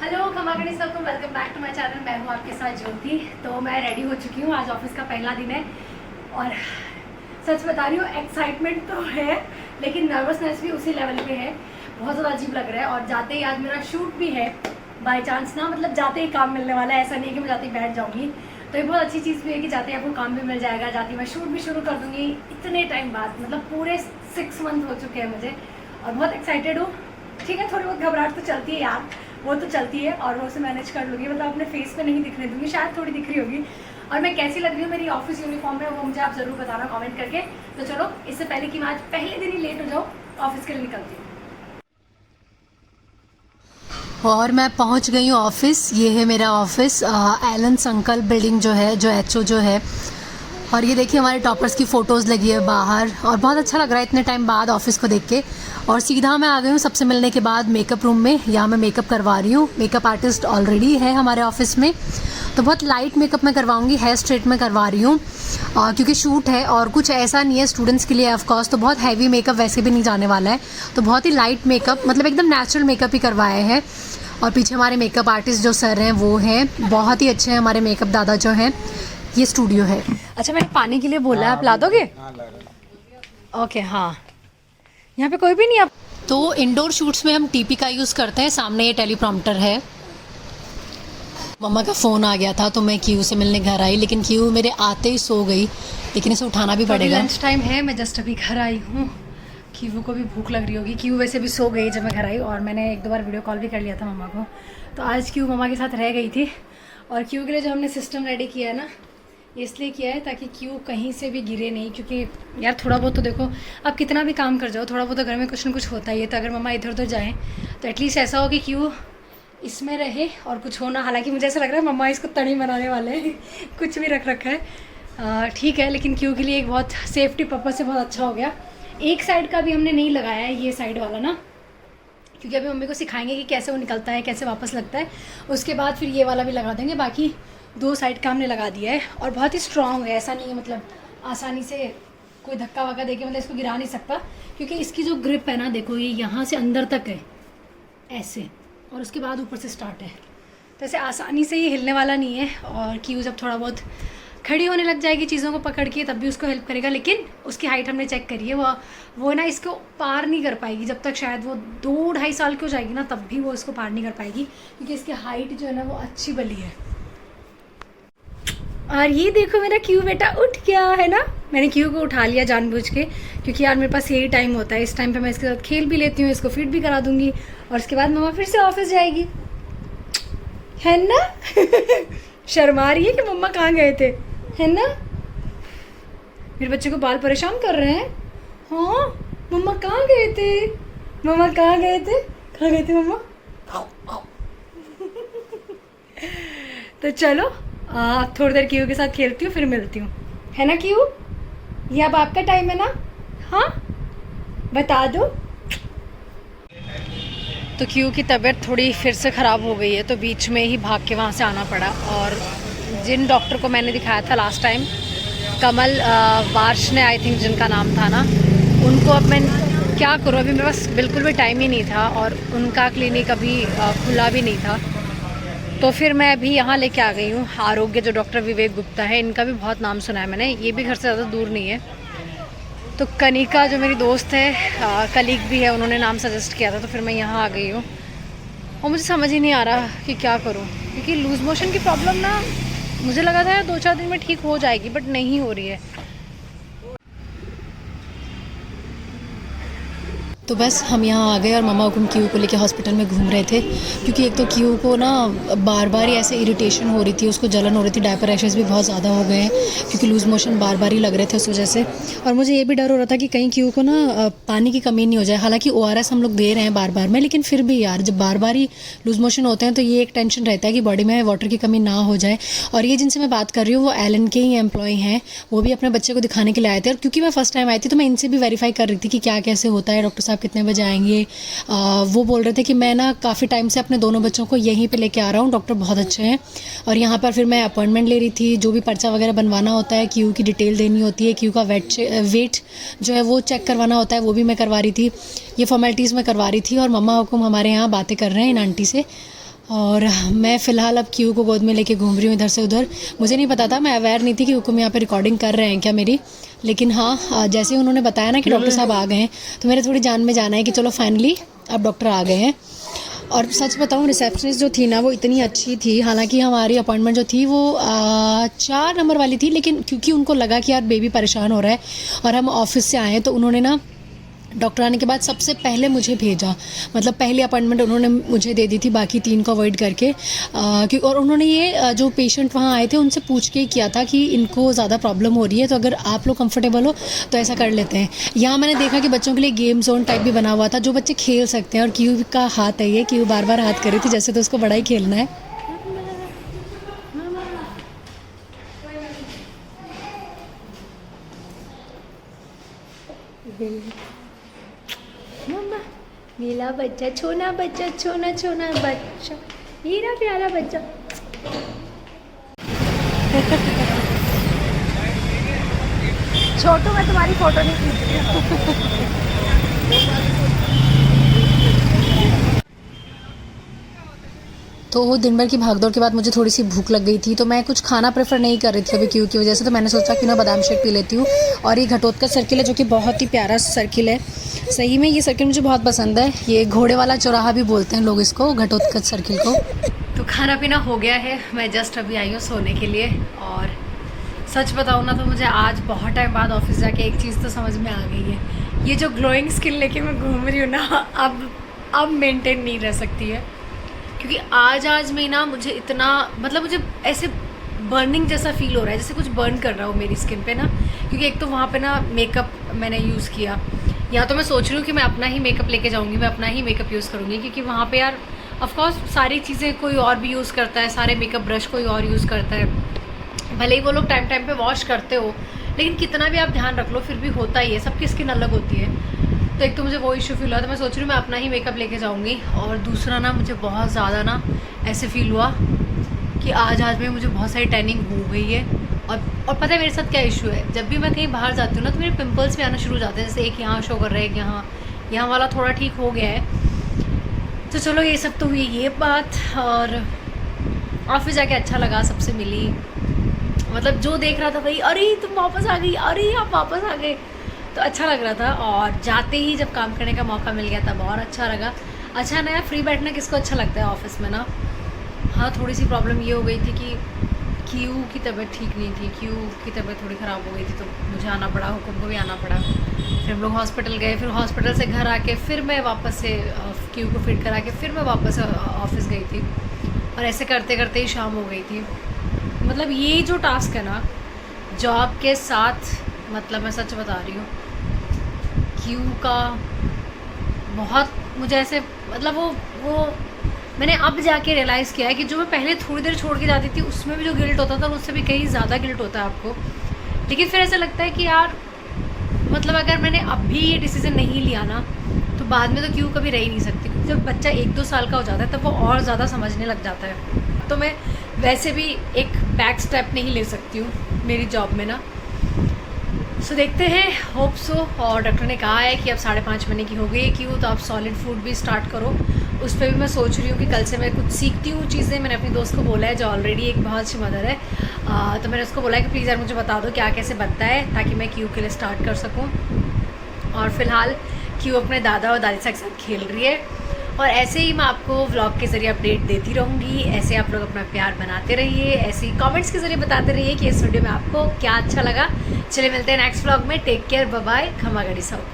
Hello खमागणी सबको welcome back to my channel. मैं हूँ आपके साथ ज्योति। तो मैं रेडी हो चुकी हूँ, आज ऑफिस का पहला दिन है और सच बता रही हूँ एक्साइटमेंट तो है लेकिन नर्वसनेस भी उसी लेवल पे है। बहुत ज़्यादा अजीब लग रहा है और जाते ही आज मेरा शूट भी है बाय चांस ना, मतलब जाते ही काम मिलने वाला है। ऐसा नहीं है कि मैं जाते ही बैठ जाऊँगी, तो ये बहुत अच्छी चीज़ भी है कि जाते ही आपको काम भी मिल जाएगा। जाते ही मैं शूट भी शुरू कर दूँगी इतने टाइम बाद, मतलब पूरे 6 मंथ हो चुके हैं मुझे और बहुत एक्साइटेड हूँ। ठीक है, थोड़ी बहुत घबराहट तो चलती है यार, वो तो चलती है और वो उसे मैनेज कर लूँगी। मतलब अपने फेस पे नहीं दिखने दूँगी, शायद थोड़ी दिख रही होगी। और मैं कैसी लग रही हूँ मेरी ऑफिस यूनिफॉर्म में, वो मुझे आप ज़रूर बताना कमेंट करके। तो चलो, इससे पहले कि मैं आज पहले दिन ही लेट हो जाऊँ, ऑफिस के लिए निकलती हूँ। और मैं पहुंच गई हूँ ऑफिस। ये है मेरा ऑफिस, एलन संकल बिल्डिंग जो है, जो एचओ जो है। और ये देखिए हमारे टॉपर्स की फ़ोटोज़ लगी है बाहर और बहुत अच्छा लग रहा है इतने टाइम बाद ऑफिस को देख के। और सीधा मैं आ गई हूँ सबसे मिलने के बाद मेकअप रूम में। यहाँ मैं मेकअप करवा रही हूँ। मेकअप आर्टिस्ट ऑलरेडी है हमारे ऑफिस में, तो बहुत लाइट मेकअप मैं करवाऊँगी, हेयर स्ट्रेट में करवा रही हूँ क्योंकि शूट है और कुछ ऐसा नहीं है स्टूडेंट्स के लिए। ऑफ कोर्स तो बहुत हैवी मेकअप वैसे भी नहीं जाने वाला है, तो बहुत ही लाइट मेकअप, मतलब एकदम नेचुरल मेकअप ही करवाए हैं। और पीछे हमारे मेकअप आर्टिस्ट जो सर हैं वो हैं, बहुत ही अच्छे हैं हमारे मेकअप दादा जो हैं। ये स्टूडियो है। अच्छा, मैंने पानी के लिए बोला है, आप ला दोगे? ओके, हाँ। यहाँ पे कोई भी नहीं। आप तो इंडोर शूट्स में हम टीपी का यूज़ करते हैं। सामने ये टेलीप्रॉम्प्टर है। मम्मा का फ़ोन आ गया था तो मैं क्यू से मिलने घर आई, लेकिन क्यू मेरे आते ही सो गई, लेकिन इसे उठाना भी पड़ेगा। लंच टाइम है, मैं जस्ट अभी घर आई हूँ। क्यू को भी भूख लग रही होगी। क्यू वैसे भी सो गई जब मैं घर आई और मैंने 1-2 बार वीडियो कॉल भी कर लिया था मम्मा को। तो आज क्यू मम्मा के साथ रह गई थी और क्यू के लिए जो हमने सिस्टम रेडी किया है ना, इसलिए किया है ताकि क्यू कहीं से भी गिरे नहीं। क्योंकि यार थोड़ा बहुत तो देखो, आप कितना भी काम कर जाओ, थोड़ा बहुत तो घर में कुछ ना कुछ होता ही है। तो अगर मम्मा इधर उधर जाएँ तो एटलीस्ट ऐसा हो कि क्यू इसमें रहे और कुछ होना। हालांकि मुझे ऐसा लग रहा है मम्मा इसको तड़ी बनाने वाले हैं कुछ भी रख रखा है, ठीक है, लेकिन क्यू के लिए एक बहुत सेफ्टी पर्पज़ से बहुत अच्छा हो गया। एक साइड का भी हमने नहीं लगाया है, ये साइड वाला ना, क्योंकि अभी मम्मी को सिखाएंगे कि कैसे वो निकलता है, कैसे वापस लगता है। उसके बाद फिर ये वाला भी लगा देंगे। बाकी 2 साइड का हमने लगा दिया है और बहुत ही स्ट्रॉन्ग है। ऐसा नहीं है मतलब आसानी से कोई धक्का वक्का देके मतलब इसको गिरा नहीं सकता, क्योंकि इसकी जो ग्रिप है ना, देखो ये यहाँ से अंदर तक है ऐसे, और उसके बाद ऊपर से स्टार्ट है। तो ऐसे आसानी से ये हिलने वाला नहीं है। और क्यू जब थोड़ा बहुत खड़ी होने लग जाएगी चीज़ों को पकड़ के, तब भी उसको हेल्प करेगा। लेकिन उसकी हाइट हमने चेक करी है, वो ना इसको पार नहीं कर पाएगी जब तक शायद वो 2-2.5 साल की हो जाएगी ना, तब भी वो इसको पार नहीं कर पाएगी, क्योंकि इसकी हाइट जो है ना वो अच्छी बली है। और ये देखो मेरा क्यू बेटा उठ गया है ना। मैंने क्यू को उठा लिया जानबूझ के, क्योंकि यार मेरे पास यही टाइम होता है। इस टाइम पे मैं इसके साथ खेल भी लेती हूँ, इसको फीड भी करा दूंगी और उसके बाद मम्मा फिर से ऑफिस जाएगी, है ना शर्मा रही है कि मम्मा कहाँ गए थे, है ना। मेरे बच्चे को बाल परेशान कर रहे हैं। हाँ, मम्मा कहाँ गए थे, मम्मा कहाँ गए थे, कहाँ गए थे मम्मा तो चलो थोड़ी देर क्यू के साथ खेलती हूँ, फिर मिलती हूँ, है ना क्यू। ये अब आपका टाइम है ना, हाँ बता दो। तो क्यू की तबीयत थोड़ी फिर से ख़राब हो गई है, तो बीच में ही भाग के वहाँ से आना पड़ा। और जिन डॉक्टर को मैंने दिखाया था लास्ट टाइम, कमल वार्ष ने आई थिंक जिनका नाम था ना, उनको अब मैं क्या करूँ, अभी मेरे पास बिल्कुल भी टाइम ही नहीं था और उनका क्लिनिक अभी खुला भी नहीं था। तो फिर मैं अभी यहाँ लेके आ गई हूँ आरोग्य, जो डॉक्टर विवेक गुप्ता है। इनका भी बहुत नाम सुना है मैंने, ये भी घर से ज़्यादा दूर नहीं है। तो कनिका जो मेरी दोस्त है, कलीग भी है, उन्होंने नाम सजेस्ट किया था, तो फिर मैं यहाँ आ गई हूँ। और मुझे समझ ही नहीं आ रहा कि क्या करूँ, क्योंकि लूज़ मोशन की प्रॉब्लम ना, मुझे लगा था 2-4 दिन में ठीक हो जाएगी, बट नहीं हो रही है। तो बस हम यहाँ आ गए और मम्मा हुकुम क्यू को लेके हॉस्पिटल में घूम रहे थे, क्योंकि एक तो क्यू को ना बार बार ही ऐसे इरिटेशन हो रही थी, उसको जलन हो रही थी, डायपर रैशेस भी बहुत ज़्यादा हो गए हैं क्योंकि लूज़ मोशन बार बार ही लग रहे थे उस वजह से। और मुझे ये भी डर हो रहा था कि कहीं क्यू को ना पानी की कमी नहीं हो जाए। हालांकि ORS हम लोग दे रहे हैं बार बार में, लेकिन फिर भी यार जब बार बार ही लूज़ मोशन होते हैं तो ये एक टेंशन रहता है कि बॉडी में वाटर की कमी ना हो जाए। और ये जिनसे मैं बात कर रही हूँ वो एलन के ही एम्प्लॉय हैं, वो भी अपने बच्चे को दिखाने के लिए आए थे। और क्योंकि मैं फर्स्ट टाइम आई थी तो मैं इनसे भी वेरीफाई कर रही थी कि क्या कैसे होता है, डॉक्टर साहब कितने बजे आएंगे। वो बोल रहे थे कि मैं ना काफ़ी टाइम से अपने दोनों बच्चों को यहीं पे लेके आ रहा हूँ, डॉक्टर बहुत अच्छे हैं। और यहाँ पर फिर मैं अपॉइंटमेंट ले रही थी, जो भी पर्चा वगैरह बनवाना होता है, क्यू की डिटेल देनी होती है, क्यू का वेट जो है वो चेक करवाना होता है, वो भी मैं करवा रही थी। ये फॉर्मेलिटीज़ मैं करवा रही थी और मम्मा हुकुम हमारे यहाँ बातें कर रहे हैं इन आंटी से। और मैं फ़िलहाल अब क्यू को गोद में लेके घूम रही हूँ इधर से उधर। मुझे नहीं पता था, मैं अवेयर नहीं थी कि हुकुम यहाँ पे रिकॉर्डिंग कर रहे हैं क्या मेरी, लेकिन हाँ जैसे ही उन्होंने बताया ना कि डॉक्टर साहब आ गए हैं तो मेरे थोड़ी जान में जाना है कि चलो फाइनली अब डॉक्टर आ गए हैं। और सच बताऊँ रिसेप्शनिस्ट जो थी ना वो इतनी अच्छी थी, हालांकि हमारी अपॉइंटमेंट जो थी वो 4 नंबर वाली थी, लेकिन क्योंकि उनको लगा कि यार बेबी परेशान हो रहा है और हम ऑफिस से आए हैं तो उन्होंने ना डॉक्टर आने के बाद सबसे पहले मुझे भेजा, मतलब पहली अपॉइंटमेंट उन्होंने मुझे दे दी थी, बाकी 3 को अवॉइड करके। और उन्होंने ये जो पेशेंट वहाँ आए थे उनसे पूछ के किया था कि इनको ज़्यादा प्रॉब्लम हो रही है तो अगर आप लोग कंफर्टेबल हो तो ऐसा कर लेते हैं। यहाँ मैंने देखा कि बच्चों के लिए गेम जोन टाइप भी बना हुआ था जो बच्चे खेल सकते हैं, और क्यू का हाथ है ये, क्यू बार बार हाथ करी थी जैसे तो उसको बड़ा ही खेलना है। मम्मा मेरा बच्चा, छोना बच्चा, छोना छोना बच्चा, मेरा प्यारा बच्चा। छोटू मैं तुम्हारी फोटो नहीं खींच रही हूँ। तो दिन भर की भागदौड़ के बाद मुझे थोड़ी सी भूख लग गई थी, तो मैं कुछ खाना प्रेफर नहीं कर रही थी अभी क्यू की वजह से। तो मैंने सोचा कि ना बादाम शेक पी लेती हूँ। और ये घटोत्कच सर्किल है जो कि बहुत ही प्यारा सर्किल है, सही में ये सर्किल मुझे बहुत पसंद है। ये घोड़े वाला चौराहा भी बोलते हैं लोग इसको, घटोत्कच सर्किल को। तो खाना पीना हो गया है, मैं जस्ट अभी आई हूँ सोने के लिए। और सच बताऊँ ना तो मुझे आज बहुत टाइम बाद ऑफिस जाके एक चीज़ तो समझ में आ गई है, ये जो ग्लोइंग स्किन लेके मैं घूम रही हूँ ना अब मेंटेन नहीं रह सकती है। क्योंकि आज में ना मुझे इतना, मतलब मुझे ऐसे बर्निंग जैसा फील हो रहा है, जैसे कुछ बर्न कर रहा हो मेरी स्किन पे ना। क्योंकि एक तो वहाँ पे ना मेकअप मैंने यूज़ किया, या तो मैं सोच रही हूँ कि मैं अपना ही मेकअप लेके जाऊँगी, मैं अपना ही मेकअप यूज़ करूँगी। क्योंकि वहाँ पे यार ऑफकोर्स सारी चीज़ें कोई और भी यूज़ करता है, सारे मेकअप ब्रश कोई और यूज़ करता है, भले ही वो लोग टाइम टाइम पे वॉश करते हो, लेकिन कितना भी आप ध्यान रख लो फिर भी होता ही है, सबकी स्किन अलग होती है। तो एक तो मुझे वो इशू फील हुआ, तो मैं सोच रही हूँ मैं अपना ही मेकअप लेके जाऊँगी। और दूसरा ना मुझे बहुत ज़्यादा ना ऐसे फील हुआ कि आज में मुझे बहुत सारी टैनिंग हो गई है। और पता है मेरे साथ क्या इशू है, जब भी मैं कहीं बाहर जाती हूँ ना तो मेरे पिंपल्स भी आना शुरू हो जाते हैं। जैसे एक यहाँ शो कर रहा है, एक यहाँ वाला थोड़ा ठीक हो गया है। तो चलो ये सब तो हुई ये बात। और ऑफिस जाके अच्छा लगा, सबसे मिली, मतलब जो देख रहा था भाई अरे तुम वापस आ गई, अरे आप वापस आ गए, तो अच्छा लग रहा था। और जाते ही जब काम करने का मौका मिल गया तब और अच्छा लगा। अच्छा ना यार, फ्री बैठना किसको अच्छा लगता है ऑफिस में ना। हाँ थोड़ी सी प्रॉब्लम ये हो गई थी कि क्यू की तबीयत ठीक नहीं थी, क्यू की तबीयत थोड़ी ख़राब हो गई थी, तो मुझे आना पड़ा, हुकुम को भी आना पड़ा। फिर हम लोग हॉस्पिटल गए, फिर हॉस्पिटल से घर आके फिर मैं वापस से क्यू को फिट करा के फिर मैं वापस ऑफिस गई थी। और ऐसे करते करते ही शाम हो गई थी। मतलब ये जो टास्क है ना जॉब के साथ, मतलब मैं सच बता रही हूँ क्यू का बहुत मुझे ऐसे, मतलब वो मैंने अब जाके रियलाइज़ किया है कि जो मैं पहले थोड़ी देर छोड़ के जाती थी उसमें भी जो गिल्ट होता था उससे भी कहीं ज़्यादा गिल्ट होता है आपको। लेकिन फिर ऐसा लगता है कि यार मतलब अगर मैंने अब भी ये डिसीज़न नहीं लिया ना तो बाद में तो क्यू कभी रह ही नहीं सकती। क्योंकि जब बच्चा 1-2 साल का हो जाता है तब वो और ज़्यादा समझने लग जाता है। तो मैं वैसे भी एक बैक स्टेप नहीं ले सकती हूँ मेरी जॉब में ना। सो देखते हैं, होप सो। और डॉक्टर ने कहा है कि अब 5.5 महीने की हो गई है क्यों, तो आप सॉलिड फूड भी स्टार्ट करो। उस पर भी मैं सोच रही हूँ कि कल से मैं कुछ सीखती हूँ चीज़ें। मैंने अपनी दोस्त को बोला है जो ऑलरेडी एक बहुत अच्छी मदर है, तो मैंने उसको बोला है कि प्लीज़ यार मुझे बता दो क्या कैसे बनता है ताकि मैं क्यू के लिए स्टार्ट कर सकूँ। और फिलहाल क्यू अपने दादा और दादी के साथ खेल रही है। और ऐसे ही मैं आपको व्लॉग के ज़रिए अपडेट देती रहूँगी। ऐसे आप लोग अपना प्यार बनाते रहिए, ऐसे ही कमेंट्स के ज़रिए बताते रहिए कि इस वीडियो में आपको क्या अच्छा लगा। चलिए मिलते हैं नेक्स्ट व्लॉग में। टेक केयर, बाय बाय, खमा गड़ी सब।